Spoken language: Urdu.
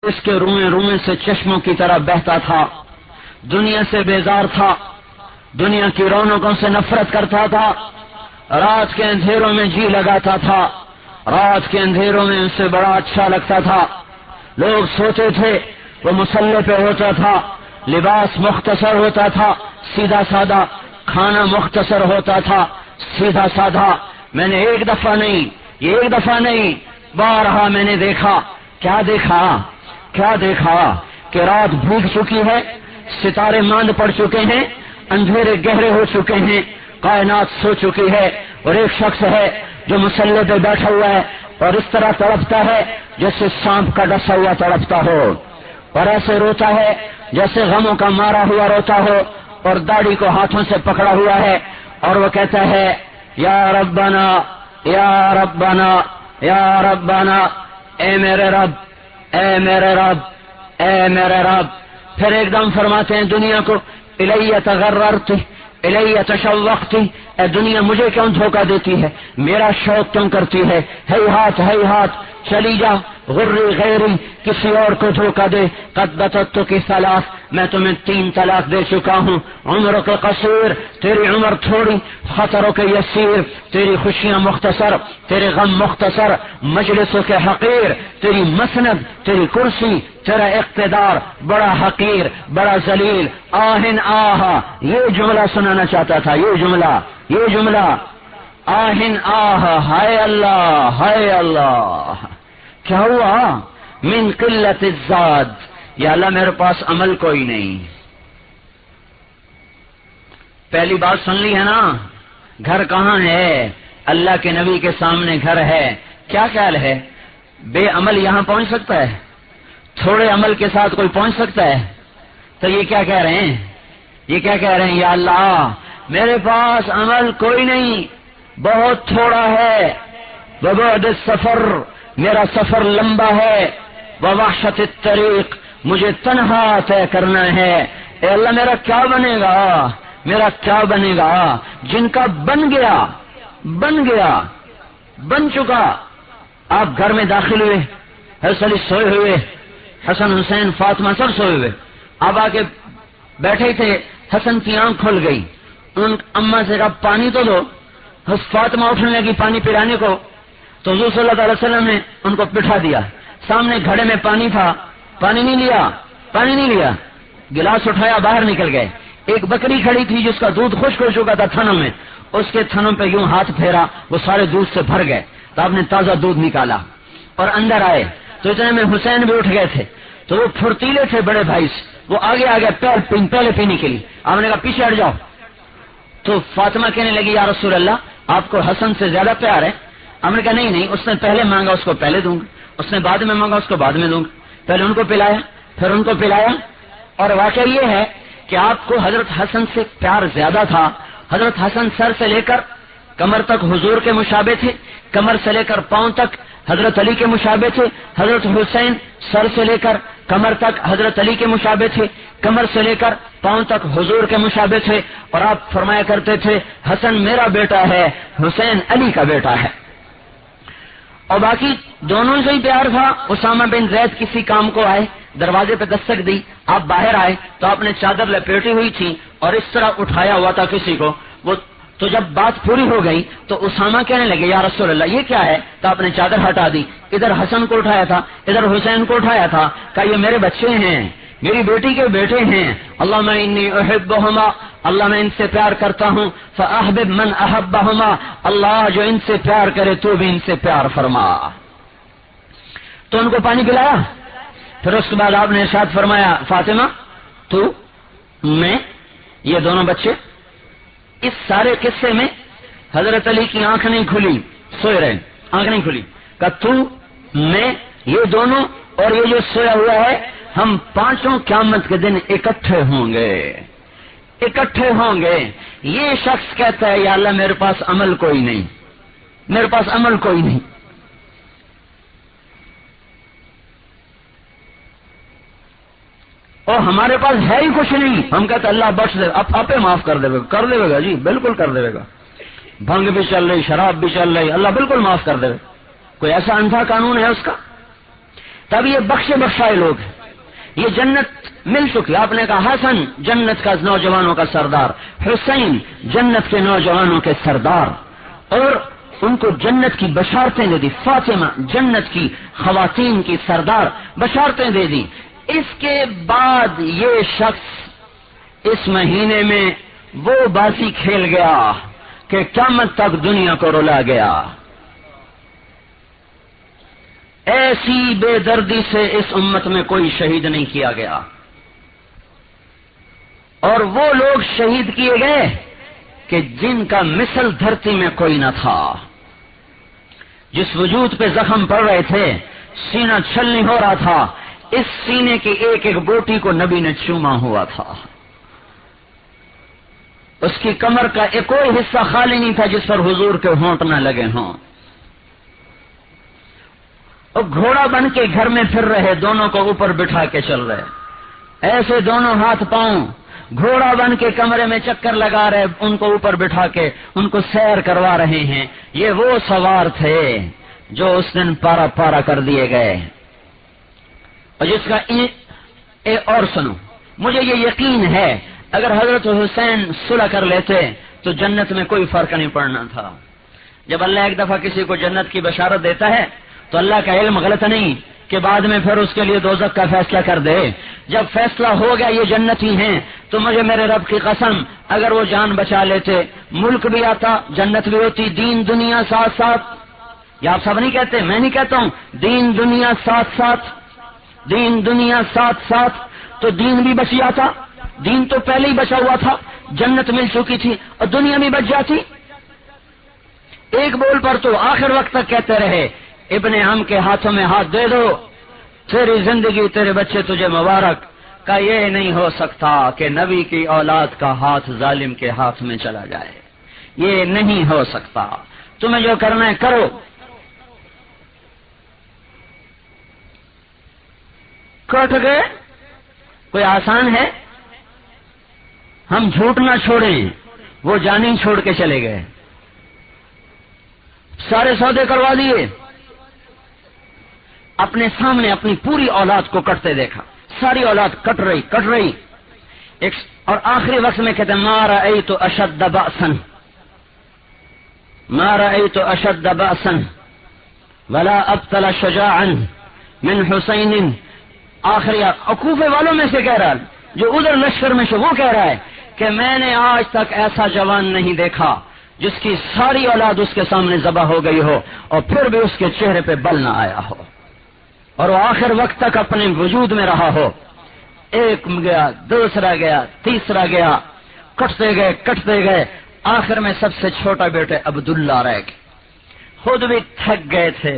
اس کے روئیں روئیں سے چشموں کی طرح بہتا تھا، دنیا سے بیزار تھا، دنیا کی رونقوں سے نفرت کرتا تھا، رات کے اندھیروں میں جی لگاتا تھا، رات کے اندھیروں میں اسے بڑا اچھا لگتا تھا۔ لوگ سوتے تھے، وہ مصلے پہ ہوتا تھا، لباس مختصر ہوتا تھا، سیدھا سادہ، کھانا مختصر ہوتا تھا، سیدھا سادہ۔ میں نے ایک دفعہ نہیں بارہا میں نے دیکھا۔ کیا دیکھا کہ رات بھوگ چکی ہے، ستارے ماند پڑ چکے ہیں، اندھیرے گہرے ہو چکے ہیں، کائنات سو چکی ہے، اور ایک شخص ہے جو مصلے پہ بیٹھا ہوا ہے اور اس طرح تڑپتا ہے جیسے سانپ کا ڈسا ہوا تڑپتا ہو، اور ایسے روتا ہے جیسے غموں کا مارا ہوا روتا ہو، اور داڑھی کو ہاتھوں سے پکڑا ہوا ہے، اور وہ کہتا ہے یا ربنا یا ربنا یا ربنا، اے میرے رب، اے میرے رب، اے میرے رب۔ پھر ایک دم فرماتے ہیں دنیا کو الی تغررت الی تشوقت، اے دنیا مجھے کیوں دھوکہ دیتی ہے، میرا شوق کیوں کرتی ہے، ہیہات چلی جا، غری غیری، کسی اور کو دھوکہ دے، قد بتت کی ثلاث، میں تمہیں 3 طلاق دے چکا ہوں، عمر کے قصیر، تیری عمر تھوڑی، خطروں کے یسیر، تیری خوشیاں مختصر، تیرے غم مختصر، مجلسوں کے حقیر، تیری مسند، تیری کرسی، تیرا اقتدار بڑا حقیر، بڑا ذلیل۔ آہن آہا، یہ جملہ سنانا چاہتا تھا، یہ جملہ آہن آہا، ہائے اللہ، کیا ہوا؟ من قلت الزاد، یا اللہ میرے پاس عمل کوئی نہیں۔ پہلی بات سن لی ہے نا، گھر کہاں ہے؟ اللہ کے نبی کے سامنے گھر ہے۔ کیا خیال ہے بے عمل یہاں پہنچ سکتا ہے؟ تھوڑے عمل کے ساتھ کوئی پہنچ سکتا ہے؟ تو یہ کیا کہہ رہے ہیں؟ یا اللہ میرے پاس عمل کوئی نہیں، بہت تھوڑا ہے، وبعد السفر، میرا سفر لمبا ہے، ووحشت الطریق، مجھے تنہا طے کرنا ہے۔ اے اللہ میرا کیا بنے گا؟ جن کا بن چکا۔ آپ گھر میں داخل ہوئے، حضرت علی سوئے ہوئے، حسن حسین فاطمہ سب سوئے ہوئے، آپ آ کے بیٹھے تھے، حسن کی آنکھ کھل گئی، ان اماں سے کہا پانی تو دو، فاطمہ اٹھنے لگی پانی پلانے کو، تو حضور صلی اللہ علیہ وسلم نے ان کو بٹھا دیا، سامنے گھڑے میں پانی تھا، پانی نہیں لیا، گلاس اٹھایا، باہر نکل گئے۔ ایک بکری کھڑی تھی جس کا دودھ خشک ہو چکا تھا تھنوں میں، اس کے تھنوں پہ یوں ہاتھ پھیرا، وہ سارے دودھ سے بھر گئے، تو آپ نے تازہ دودھ نکالا اور اندر آئے، تو اتنے میں حسین بھی اٹھ گئے تھے، تو وہ پھرتیلے تھے بڑے بھائی سے، وہ آگے پہلے پینے کے لیے، آپ نے کہا پیچھے ہٹ جاؤ۔ تو فاطمہ کہنے لگی یا رسول اللہ آپ کو حسن سے زیادہ پیار ہے؟ ہم نے کہا نہیں، اس نے پہلے مانگا اس کو پہلے دوں گا، اس نے بعد میں مانگا اس کو بعد میں دوں گا، پہلے ان کو پلایا پھر ان کو پلایا۔ اور واقعہ یہ ہے کہ آپ کو حضرت حسن سے پیار زیادہ تھا۔ حضرت حسن سر سے لے کر کمر تک حضور کے مشابہ تھے، کمر سے لے کر پاؤں تک حضرت علی کے مشابہ تھے۔ حضرت حسین سر سے لے کر کمر تک حضرت علی کے مشابہ تھے، کمر سے لے کر پاؤں تک حضور کے مشابہ تھے، اور آپ فرمایا کرتے تھے حسن میرا بیٹا ہے، حسین علی کا بیٹا ہے۔ اور باقی دونوں سے ہی پیار تھا۔ اسامہ بن زید کسی کام کو آئے، دروازے پہ دستک دی، آپ باہر آئے تو آپ نے چادر لپیٹی ہوئی تھی اور اس طرح اٹھایا ہوا تھا کسی کو، وہ تو جب بات پوری ہو گئی تو اسامہ کہنے لگے یا رسول اللہ یہ کیا ہے؟ تو آپ نے چادر ہٹا دی، ادھر حسن کو اٹھایا تھا، ادھر حسین کو اٹھایا تھا، کہا یہ میرے بچے ہیں، میری بیٹی کے بیٹے ہیں، اللہم انی احبہما، اللہ میں ان سے پیار کرتا ہوں، فاحبب من احبہما، اللہ جو ان سے پیار کرے تو بھی ان سے پیار فرما۔ تو ان کو پانی پلایا، پھر اس کے بعد آپ نے ارشاد فرمایا فاطمہ تو میں یہ دونوں بچے۔ اس سارے قصے میں حضرت علی کی آنکھ نہیں کھلی، سوئے رہے، آنکھ نہیں کھلی، کہ تو میں یہ دونوں اور یہ جو سویا ہوا ہے ہم پانچوں قیامت کے دن اکٹھے ہوں گے۔ یہ شخص کہتا ہے یا اللہ میرے پاس عمل کوئی نہیں، اور ہمارے پاس ہے ہی کچھ نہیں، ہم کہتے اللہ بخش دے، اب آپ معاف کر دے گا جی، بالکل کر دے گا، بھنگ بھی چل رہی، شراب بھی چل رہی، اللہ بالکل معاف کر دے گا۔ کوئی ایسا انتھا قانون ہے اس کا؟ تب یہ بخشے بخشائے لوگ ہیں، یہ جنت مل چکی. آپ نے کہا حسن جنت کا نوجوانوں کا سردار، حسین جنت کے نوجوانوں کے سردار، اور ان کو جنت کی بشارتیں دے دی. فاطمہ جنت کی خواتین کی سردار، بشارتیں دے دی. اس کے بعد یہ شخص اس مہینے میں وہ بازی کھیل گیا کہ قیامت تک دنیا کو رلا گیا. ایسی بے دردی سے اس امت میں کوئی شہید نہیں کیا گیا، اور وہ لوگ شہید کیے گئے کہ جن کا مثل دھرتی میں کوئی نہ تھا. جس وجود پہ زخم پڑ رہے تھے، سینہ چھلنی ہو رہا تھا، اس سینے کی ایک ایک بوٹی کو نبی نے چوما ہوا تھا. اس کی کمر کا ایک کوئی حصہ خالی نہیں تھا جس پر حضور کے ہونٹ نہ لگے ہوں. اور گھوڑا بن کے گھر میں پھر رہے، دونوں کو اوپر بٹھا کے چل رہے، ایسے دونوں ہاتھ پاؤں گھوڑا بن کے کمرے میں چکر لگا رہے، ان کو اوپر بٹھا کے ان کو سیر کروا رہے ہیں. یہ وہ سوار تھے جو اس دن پارا پارا کر دیے گئے. اور جس کا اور سنو، مجھے یہ یقین ہے اگر حضرت حسین صلح کر لیتے تو جنت میں کوئی فرق نہیں پڑنا تھا. جب اللہ ایک دفعہ کسی کو جنت کی بشارت دیتا ہے تو اللہ کا علم غلط نہیں کہ بعد میں پھر اس کے لیے دوزخ کا فیصلہ کر دے. جب فیصلہ ہو گیا یہ جنتی ہیں تو مجھے میرے رب کی قسم اگر وہ جان بچا لیتے، ملک بھی آتا، جنت بھی ہوتی، دین دنیا ساتھ ساتھ. یہ آپ سب نہیں کہتے، میں نہیں کہتا ہوں. دین دنیا ساتھ ساتھ، دین دنیا ساتھ ساتھ، تو دین بھی بچ جاتا. دین تو پہلے ہی بچا ہوا تھا، جنت مل چکی تھی اور دنیا بھی بچ جاتی. ایک بول پر تو آخر وقت تک کہتے رہے ابن ہم کے ہاتھوں میں ہاتھ دے دو، تیری زندگی تیرے بچے تجھے مبارک. کا یہ نہیں ہو سکتا کہ نبی کی اولاد کا ہاتھ ظالم کے ہاتھ میں چلا جائے، یہ نہیں ہو سکتا. تمہیں جو کرنا ہے کرو. کٹ گئے، کوئی آسان ہے؟ ہم جھوٹ نہ چھوڑیں، وہ جانی چھوڑ کے چلے گئے، سارے سودے کروا دیے، اپنے سامنے اپنی پوری اولاد کو کٹتے دیکھا، ساری اولاد کٹ رہی. اور آخری وقت میں کہتے ما رأیت اشد بأسا، ما رأیت اشد بأسا ولا ابطل شجاعا من حسین. آخری کوفے والوں میں سے کہہ رہا، جو ادھر لشکر میں سے، وہ کہہ رہا ہے کہ میں نے آج تک ایسا جوان نہیں دیکھا جس کی ساری اولاد اس کے سامنے ذبح ہو گئی ہو اور پھر بھی اس کے چہرے پہ بل نہ آیا ہو، اور وہ آخر وقت تک اپنے وجود میں رہا ہو. ایک گیا، دوسرا گیا، تیسرا گیا، کٹتے گئے. آخر میں سب سے چھوٹا بیٹے عبداللہ رہ گئے. خود بھی تھک گئے تھے،